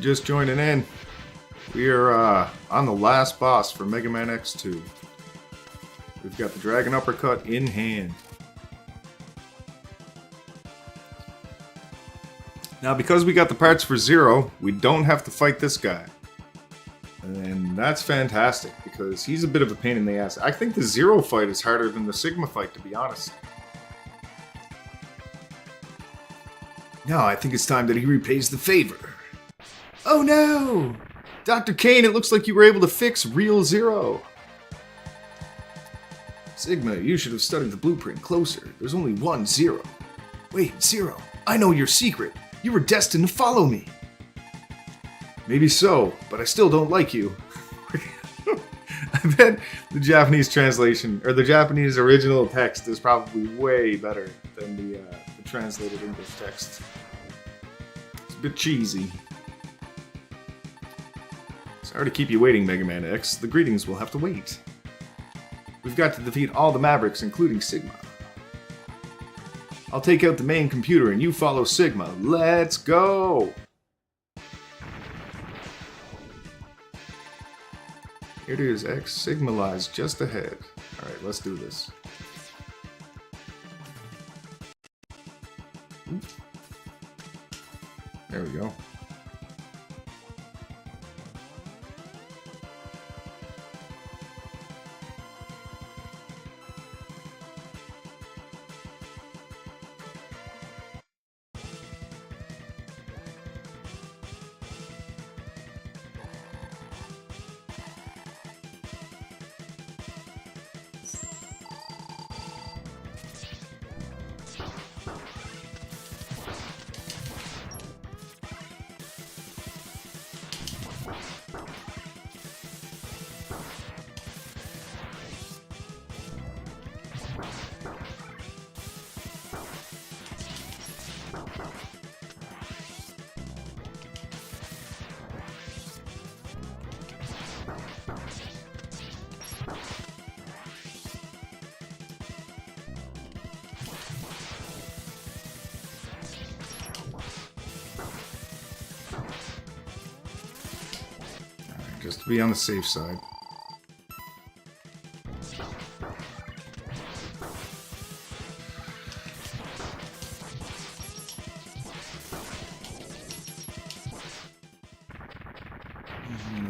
S1: Just joining in. We are on the last boss for Mega Man X2. We've got the Dragon Uppercut in hand. Now, because we got the parts for Zero, we don't have to fight this guy. And that's fantastic, because he's a bit of a pain in the ass. I think the Zero fight is harder than the Sigma fight, to be honest. Now, I think it's time that he repays the favor. Oh no! Dr. Kane, it looks like you were able to fix Real Zero. Sigma, you should have studied the blueprint closer. There's only one Zero. Wait, Zero, I know your secret. You were destined to follow me. Maybe so, but I still don't like you. I bet the Japanese translation, or the Japanese original text is probably way better than the translated English text. It's a bit cheesy. Sorry to keep you waiting, Mega Man X. The greetings will have to wait. We've got to defeat all the Mavericks, including Sigma. I'll take out the main computer and you follow Sigma. Let's go! Here it is, X. Sigma lies just ahead. Alright, let's do this. There we go. Just to be on the safe side.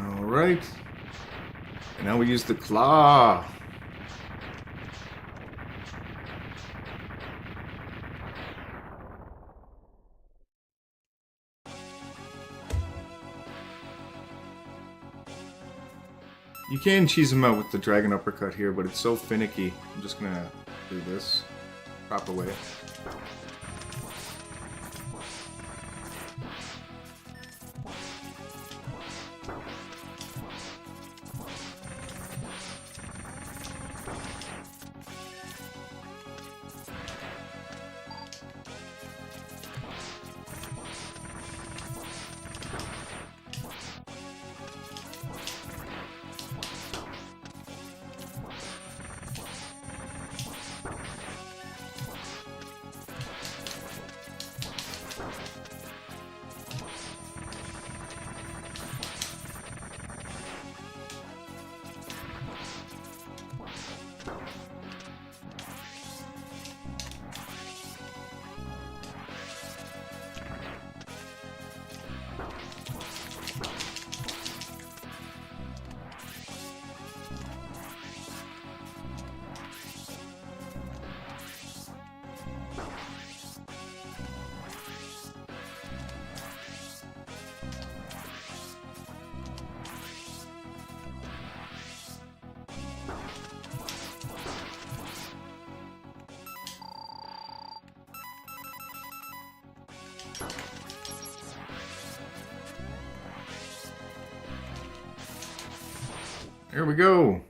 S1: Alright. And now we use the claw. You can cheese him out with the Dragon Uppercut here, but it's so finicky. I'm just gonna do this proper way. There we go.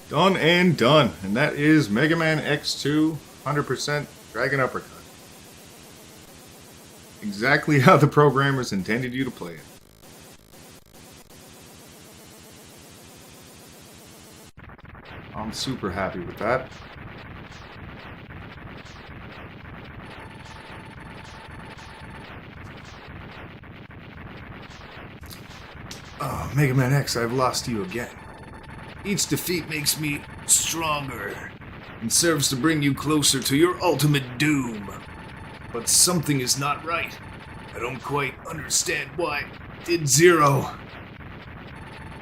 S1: Done and done. And that is Mega Man X2 100% Dragon Uppercut. Exactly how the programmers intended you to play it. I'm super happy with that. Oh, Mega Man X, I've lost you again. Each defeat makes me stronger and serves to bring you closer to your ultimate doom. But something is not right. I don't quite understand why did Zero.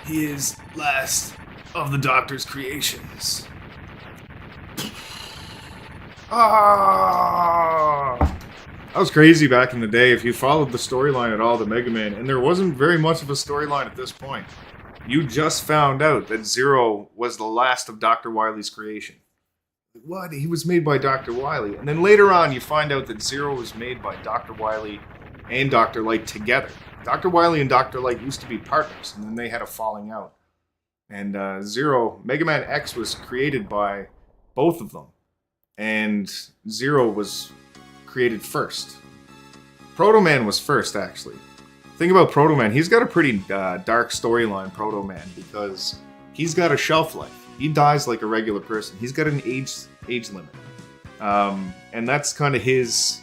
S1: He is last of the Doctor's creations. Ah! That was crazy back in the day. If you followed the storyline at all, the Mega Man, and there wasn't very much of a storyline at this point. You just found out that Zero was the last of Dr. Wily's creation. What? He was made by Dr. Wily. And then later on, you find out that Zero was made by Dr. Wily and Dr. Light together. Dr. Wily and Dr. Light used to be partners, and then they had a falling out. And Zero, Mega Man X was created by both of them. And Zero was created first. Proto Man was first, actually. Think about Proto Man. He's got a pretty dark storyline, Proto Man, because he's got a shelf life. He dies like a regular person. He's got an age limit. And that's kind of his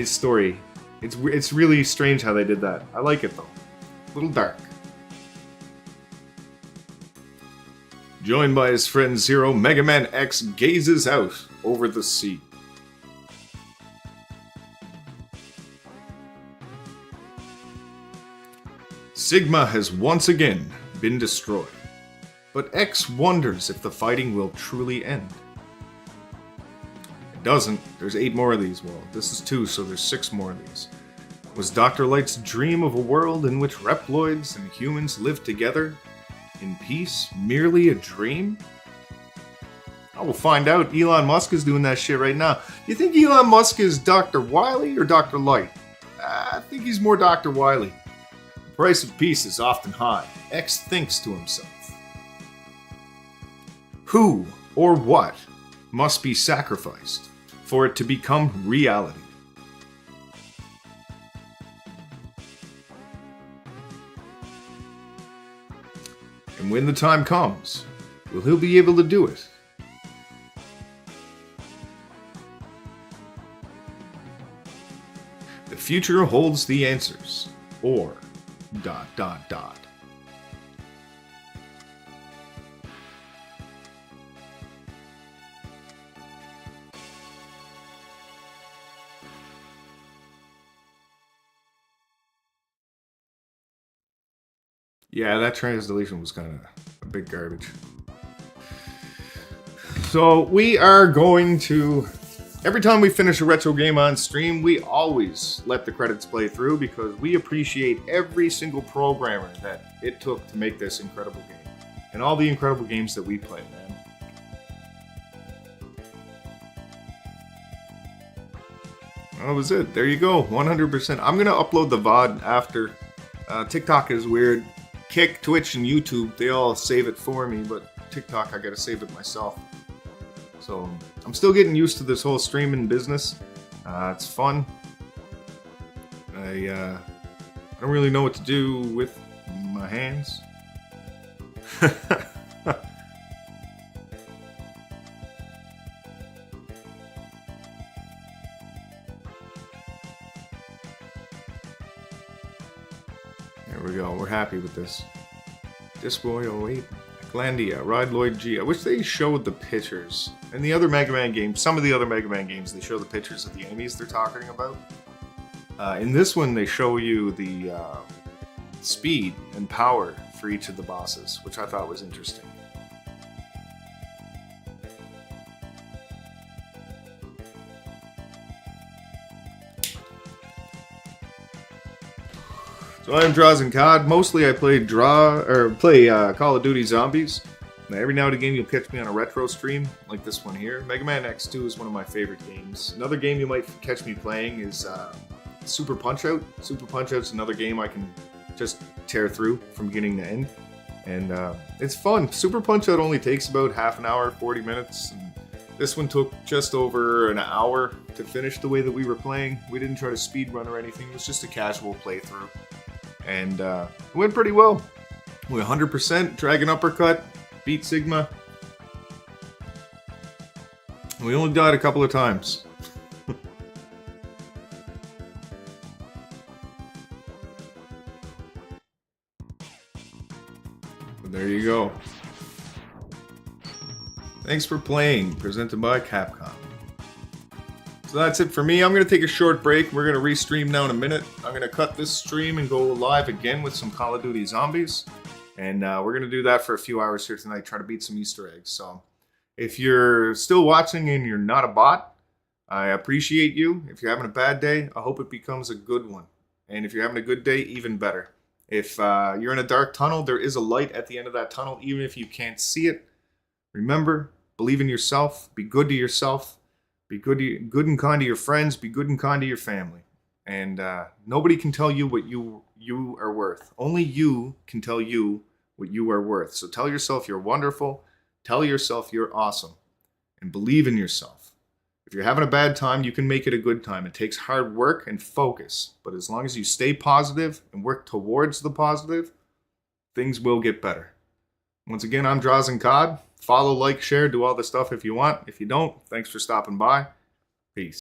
S1: story. It's really strange how they did that. I like it though. A little dark. Joined by his friend Zero, Mega Man X gazes out over the sea. Sigma has once again been destroyed, but X wonders if the fighting will truly end. It doesn't. There's 8 more of these. Well, this is 2, so there's 6 more of these. Was Dr. Light's dream of a world in which Reploids and humans live together in peace merely a dream? I will find out. Elon Musk is doing that shit right now. You think Elon Musk is Dr. Wily or Dr. Light? I think he's more Dr. Wily. The price of peace is often high. X thinks to himself. Who or what must be sacrificed for it to become reality? And when the time comes, will he be able to do it? The future holds the answers. Or ... Yeah, that translation was kind of a bit garbage. So we are going to... Every time we finish a retro game on stream, we always let the credits play through because we appreciate every single programmer that it took to make this incredible game. And all the incredible games that we play, man. That was it. There you go. 100%. I'm going to upload the VOD after. TikTok is weird. Kick, Twitch, and YouTube, they all save it for me, but TikTok, I gotta save it myself. So, I'm still getting used to this whole streaming business. It's fun. I don't really know what to do with my hands. There we go, we're happy with this. Discboy 08, Glandia, Ride Lloyd G. I wish they showed the pictures. In the other Mega Man games, some of the other Mega Man games, they show the pictures of the enemies they're talking about. In this one, they show you the speed and power for each of the bosses, which I thought was interesting. So I'm Drazenkad. Mostly I play Call of Duty Zombies. Now, every now and again you'll catch me on a retro stream like this one here. Mega Man X2 is one of my favorite games. Another game you might catch me playing is Super Punch-Out. Super Punch-Out's another game I can just tear through from beginning to end. And it's fun. Super Punch-Out only takes about half an hour, 40 minutes. And this one took just over an hour to finish the way that we were playing. We didn't try to speed run or anything. It was just a casual playthrough. And it went pretty well. We 100% Dragon Uppercut, beat Sigma. We only died a couple of times. But there you go. Thanks for playing, presented by Capcom. So that's it for me. I'm going to take a short break. We're going to restream now in a minute. I'm going to cut this stream and go live again with some Call of Duty Zombies. And we're going to do that for a few hours here tonight, try to beat some Easter eggs. So if you're still watching and you're not a bot, I appreciate you. If you're having a bad day, I hope it becomes a good one. And if you're having a good day, even better. If you're in a dark tunnel, there is a light at the end of that tunnel, even if you can't see it. Remember, believe in yourself. Be good to yourself. Be good and kind to your friends. Be good and kind to your family. And nobody can tell you what you are worth. Only you can tell you what you are worth. So tell yourself you're wonderful. Tell yourself you're awesome. And believe in yourself. If you're having a bad time, you can make it a good time. It takes hard work and focus. But as long as you stay positive and work towards the positive, things will get better. Once again, I'm Drazenkad. Follow, like, share, do all the stuff if you want. If you don't, thanks for stopping by. Peace.